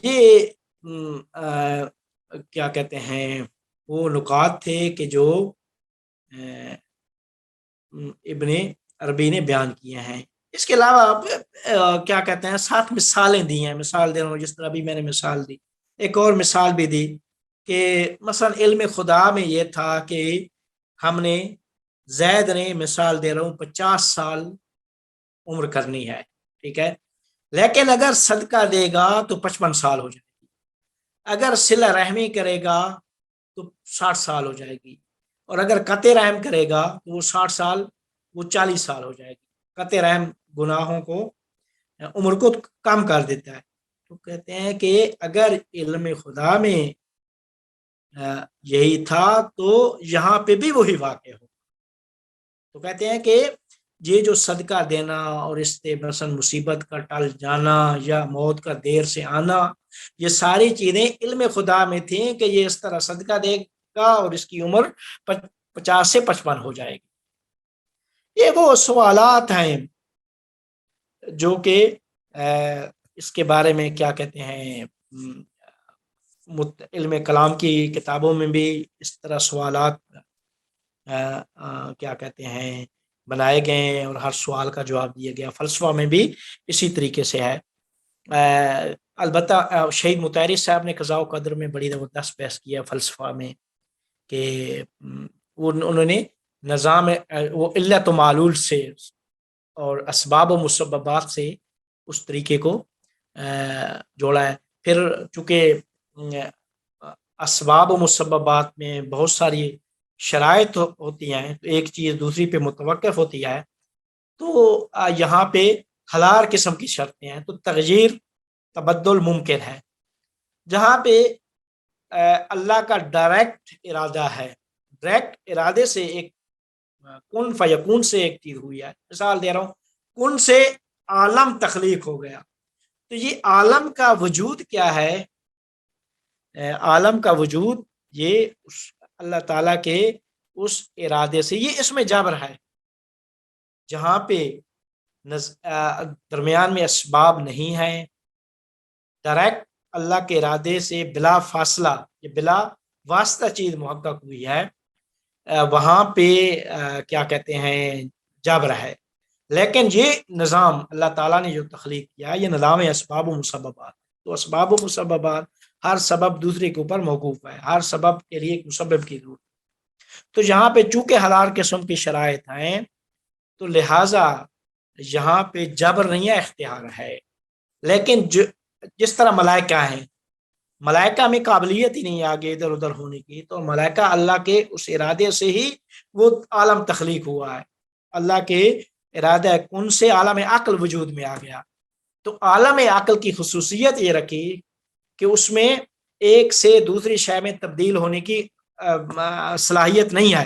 یہ کیا کہتے ہیں وہ نکات تھے کہ جو ابن عربی نے بیان کیے ہیں۔ اس کے علاوہ آپ کیا کہتے ہیں 7 مثالیں دی ہیں، مثال دے رہا ہوں جس طرح ابھی میں نے مثال دی، ایک اور مثال بھی دی کہ مثلا علم خدا میں یہ تھا کہ ہم نے زید نے مثال دے رہا ہوں 50 سال عمر کرنی ہے، ٹھیک ہے، لیکن اگر صدقہ دے گا تو 55 سال ہو جائے گی، اگر صلہ رحمی کرے گا تو 60 سال ہو جائے گی، اور اگر قطع رحم کرے گا تو وہ 60 سال وہ 40 سال ہو جائے گی۔ قطع رحم گناہوں کو عمر کو کم کر دیتا ہے۔ تو کہتے ہیں کہ اگر علم خدا میں یہی تھا تو یہاں پہ بھی وہی واقع ہو۔ تو کہتے ہیں کہ یہ جو صدقہ دینا اور اس سے مثلا مصیبت کا ٹل جانا یا موت کا دیر سے آنا، یہ ساری چیزیں علم خدا میں تھیں کہ یہ اس طرح صدقہ دے گا اور اس کی عمر 50 سے 55 ہو جائے گی۔ یہ وہ سوالات ہیں جو کہ اس کے بارے میں کیا کہتے ہیں علم کلام کی کتابوں میں بھی اس طرح سوالات کیا کہتے ہیں بنائے گئے ہیں اور ہر سوال کا جواب دیا گیا۔ فلسفہ میں بھی اسی طریقے سے ہے۔ البتہ شہید مطہری صاحب نے قضاء و قدر میں بڑی زبردست بحث کیا فلسفہ میں کہ انہوں نے نظام وہ علت و معلول سے اور اسباب و مسببات سے اس طریقے کو جوڑا ہے۔ پھر چونکہ اسباب و مسببات میں بہت ساری شرائط ہوتی ہیں تو ایک چیز دوسری پہ متوقف ہوتی ہے، تو یہاں پہ ہزار قسم کی شرطیں ہیں، تو تغییر تبدل ممکن ہے۔ جہاں پہ اللہ کا ڈائریکٹ ارادہ ہے، ڈائریکٹ ارادے سے ایک کن فیکون سے ایک چیز ہوئی ہے، مثال دے رہا ہوں، کن سے عالم تخلیق ہو گیا، تو یہ عالم کا وجود کیا ہے؟ عالم کا وجود یہ اللہ تعالیٰ کے اس ارادے سے، یہ اس میں جبر ہے۔ جہاں پہ درمیان میں اسباب نہیں ہیں، ڈائریکٹ اللہ کے ارادے سے بلا فاصلہ یہ بلا واسطہ چیز محقق ہوئی ہے، وہاں پہ کیا کہتے ہیں جبر ہے۔ لیکن یہ نظام اللہ تعالیٰ نے جو تخلیق کیا یہ نظام اسباب و مسببات، تو اسباب و مسببات ہر سبب دوسرے کے اوپر موقوف ہے، ہر سبب کے لیے ایک مسبب کی ضرورت۔ تو یہاں پہ چونکہ ہزار قسم کی شرائط ہیں تو لہٰذا یہاں پہ جبر نہیں ہے، اختیار ہے۔ لیکن جس طرح ملائکہ ہیں، ملائکہ میں قابلیت ہی نہیں آگے ادھر ادھر ہونے کی، تو ملائکہ اللہ کے اس ارادے سے ہی وہ عالم تخلیق ہوا ہے، اللہ کے ارادہ کن سے عالم عقل وجود میں آ گیا۔ تو عالم عقل کی خصوصیت یہ رکھی کہ اس میں ایک سے دوسری شے میں تبدیل ہونے کی صلاحیت نہیں ہے،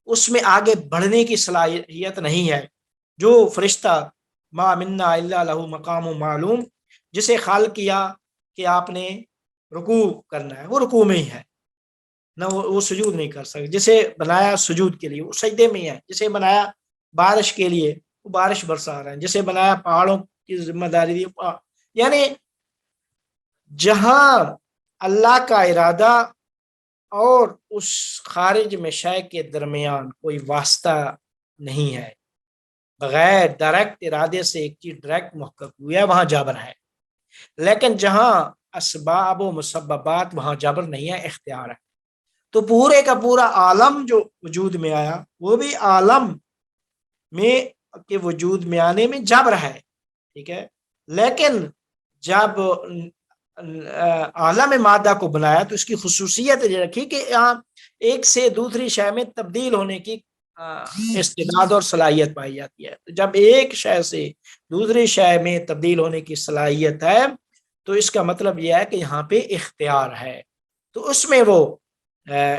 اس میں آگے بڑھنے کی صلاحیت نہیں ہے۔ جو فرشتہ ما منا الا لہ مقام معلوم، جسے خالق کیا کہ آپ نے رکوع کرنا ہے، وہ رکوع میں ہی ہے، نہ وہ سجود نہیں کر سکتے۔ جسے بنایا سجود کے لیے وہ سجدے میں ہی ہے، جسے بنایا بارش کے لیے وہ بارش برسا رہا ہے، جسے بنایا پہاڑوں کی ذمہ داری دی، یعنی جہاں اللہ کا ارادہ اور اس خارج میں شے کے درمیان کوئی واسطہ نہیں ہے، بغیر ڈائریکٹ ارادے سے ایک چیز ڈائریکٹ محقق ہوئی ہے، وہاں جبر ہے۔ لیکن جہاں اسباب و مسببات وہاں جبر نہیں ہے، اختیار ہے۔ تو پورے کا پورا عالم جو وجود میں آیا وہ بھی عالم میں کے وجود میں آنے میں جبر ہے، ٹھیک ہے۔ لیکن جب عالم مادہ کو بنایا تو اس کی خصوصیت یہ رکھی کہ یہاں ایک سے دوسری شے میں تبدیل ہونے کی استعداد اور صلاحیت پائی جاتی ہے۔ جب ایک شے سے دوسری شے میں تبدیل ہونے کی صلاحیت ہے تو اس کا مطلب یہ ہے کہ یہاں پہ اختیار ہے۔ تو اس میں وہ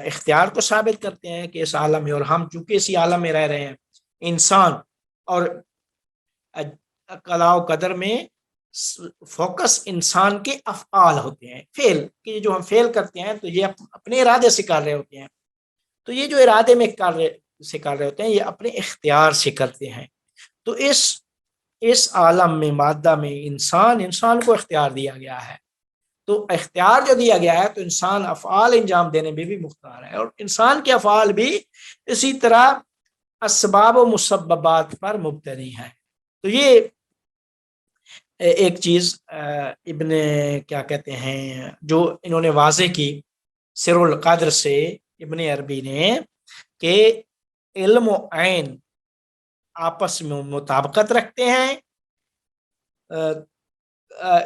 اختیار کو ثابت کرتے ہیں کہ اس عالم میں، اور ہم چونکہ اسی عالم میں رہ رہے ہیں، انسان اور قضاء و قدر میں فوکس انسان کے افعال ہوتے ہیں، فعل کہ جو ہم فعل کرتے ہیں تو یہ اپنے ارادے سے کر رہے ہوتے ہیں، تو یہ جو ارادے میں کر سے کر رہے ہوتے ہیں، یہ اپنے اختیار سے کرتے ہیں۔ تو اس عالم میں، مادہ میں انسان کو اختیار دیا گیا ہے، تو اختیار جو دیا گیا ہے تو انسان افعال انجام دینے میں بھی مختار ہے، اور انسان کے افعال بھی اسی طرح اسباب و مسببات پر مبتنی ہے۔ تو یہ ایک چیز ابن کیا کہتے ہیں جو انہوں نے واضح کی سر القدر سے ابن عربی نے، کہ علم و عین آپس میں مطابقت رکھتے ہیں،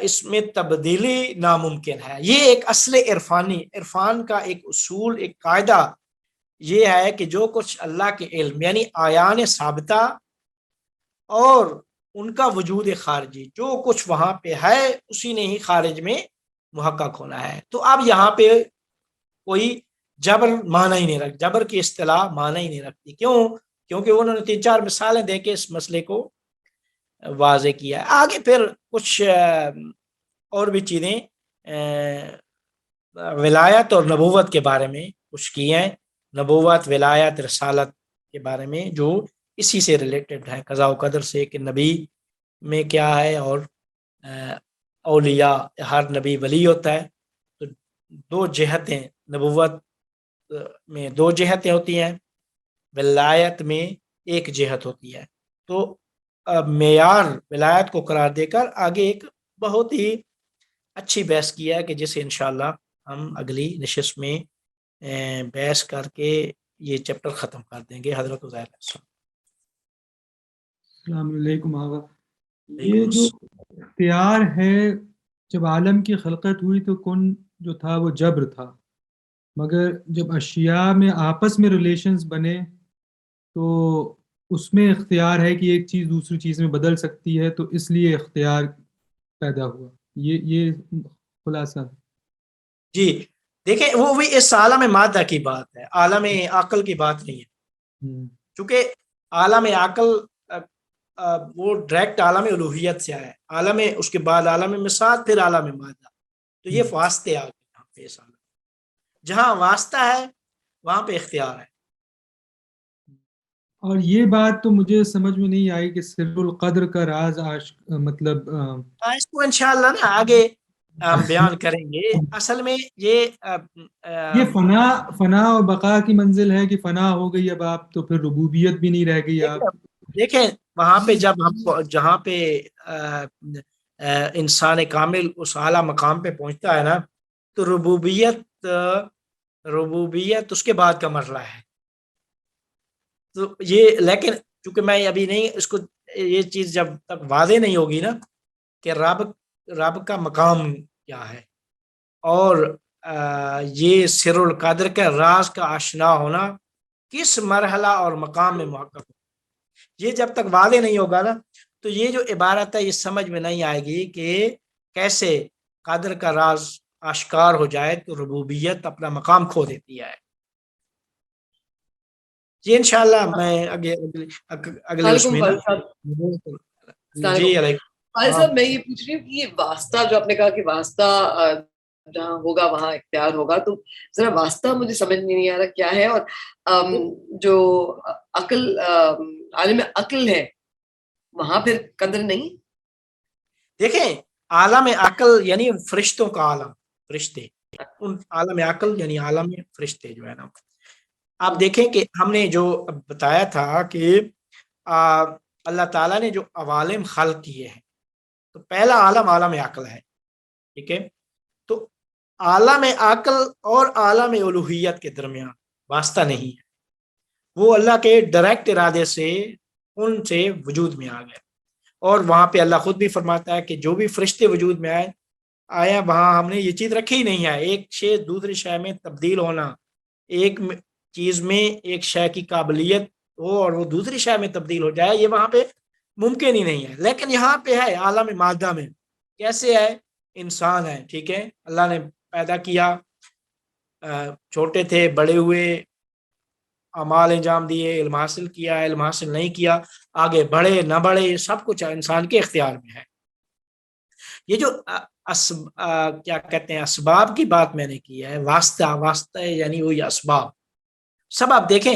اس میں تبدیلی ناممکن ہے۔ یہ ایک اصل عرفان کا ایک اصول، ایک قاعدہ یہ ہے کہ جو کچھ اللہ کے علم یعنی آیان ثابتہ اور ان کا وجود خارجی، جو کچھ وہاں پہ ہے اسی نے ہی خارج میں محقق ہونا ہے۔ تو اب یہاں پہ کوئی جبر معنی ہی نہیں رکھ، جبر کی اصطلاح معنی ہی نہیں رکھتی۔ کیوں؟ کیونکہ انہوں نے 3-4 مثالیں دے کے اس مسئلے کو واضح کیا ہے۔ آگے پھر کچھ اور بھی چیزیں ولایت اور نبوت کے بارے میں کچھ کی ہیں، نبوت، ولایت، رسالت کے بارے میں، جو اسی سے ریلیٹڈ ہے، قضاء و قدر سے، کہ نبی میں کیا ہے، اور اولیاء، ہر نبی ولی ہوتا ہے، تو 2 جہتیں، نبوت میں 2 جہتیں ہوتی ہیں، ولایت میں 1 جہت ہوتی ہے۔ تو معیار ولایت کو قرار دے کر آگے ایک بہت ہی اچھی بحث کیا ہے، کہ جسے انشاءاللہ ہم اگلی نشست میں بحث کر کے یہ چیپٹر ختم کر دیں گے۔ حضرت عزیر السلام علیکم آغا۔ یہ جو اختیار ہے، جب عالم کی خلقت ہوئی تو کن جو تھا وہ جبر تھا، مگر جب اشیاء میں آپس میں ریلیشنز بنے تو اس میں اختیار ہے کہ ایک چیز دوسری چیز میں بدل سکتی ہے، تو اس لیے اختیار پیدا ہوا۔ یہ خلاصہ ہے۔ جی دیکھیں، وہ بھی اس عالم مادہ کی بات ہے، عالم عقل کی بات نہیں ہے، چونکہ عالم عقل وہ ڈائریکٹ عالم الوہیت سے آیا ہے، عالم اس کے بعد عالم مثال، پھر عالم مادہ، تو یہ واسطے آ گئے یہاں پہ۔ اس عالم جہاں واسطہ ہے وہاں پہ اختیار ہے۔ اور یہ بات تو مجھے سمجھ میں نہیں آئی کہ سر القدر کا راز مطلب اس کو انشاءاللہ نا آگے ہم بیان کریں گے۔ اصل میں یہ فنا اور بقا کی منزل ہے کہ فنا ہو گئی اب آپ، تو پھر ربوبیت بھی نہیں رہ گئی آپ۔ دیکھیں وہاں پہ جب ہم جہاں پہ انسان کامل اس اعلیٰ مقام پہ پہنچتا ہے نا، تو ربوبیت اس کے بعد کا مرحلہ ہے۔ تو یہ لیکن چونکہ میں ابھی نہیں اس کو، یہ چیز جب تک واضح نہیں ہوگی نا کہ رب کا مقام کیا ہے، اور یہ سر القدر کے راز کا آشنا ہونا کس مرحلہ اور مقام میں محقق ہو، یہ جب تک واضح نہیں ہوگا نا، تو یہ جو عبارت ہے یہ سمجھ میں نہیں آئے گی کہ کیسے قدر کا راز آشکار ہو جائے تو ربوبیت اپنا مقام کھو دیتی ہے۔ جی انشاءاللہ میں اگلے اس میں نا جی علیکم صاحب، میں یہ پوچھ رہی ہوں کہ یہ واسطہ جو آپ نے کہا کہ واسطہ جہاں ہوگا وہاں اختیار ہوگا، تو ذرا واسطہ مجھے سمجھ میں نہیں آ رہا کیا ہے، اور جو عقل عالم عقل ہے وہاں پھر قدر نہیں؟ دیکھیں عالم عقل یعنی فرشتوں کا عالم، فرشتے، ان عالم عقل یعنی عالم فرشتے جو ہے نا، آپ دیکھیں کہ ہم نے جو بتایا تھا کہ اللہ تعالیٰ نے جو عوالم خلق کیے ہیں، تو پہلا عالم عالم عقل ہے، ٹھیک ہے؟ تو عالم عقل اور عالم الوہیت کے درمیان واسطہ نہیں ہے، وہ اللہ کے ڈائریکٹ ارادے سے ان سے وجود میں آ گیا، اور وہاں پہ اللہ خود بھی فرماتا ہے کہ جو بھی فرشتے وجود میں آیا وہاں ہم نے یہ چیز رکھی ہی نہیں ہے، ایک شے دوسری شے میں تبدیل ہونا، ایک چیز میں ایک شے کی قابلیت ہو اور وہ دوسری شے میں تبدیل ہو جائے، یہ وہاں پہ ممکن ہی نہیں ہے۔ لیکن یہاں پہ ہے عالم مادہ میں، کیسے ہے؟ انسان ہے، ٹھیک ہے، اللہ نے پیدا کیا، چھوٹے تھے، بڑے ہوئے، اعمال انجام دیے، علم حاصل کیا، علم حاصل نہیں کیا، آگے بڑھے نہ بڑھے، سب کچھ انسان کے اختیار میں ہے۔ یہ جو کیا کہتے ہیں اسباب کی بات میں نے کی ہے، واسطہ یعنی وہی اسباب، سب آپ دیکھیں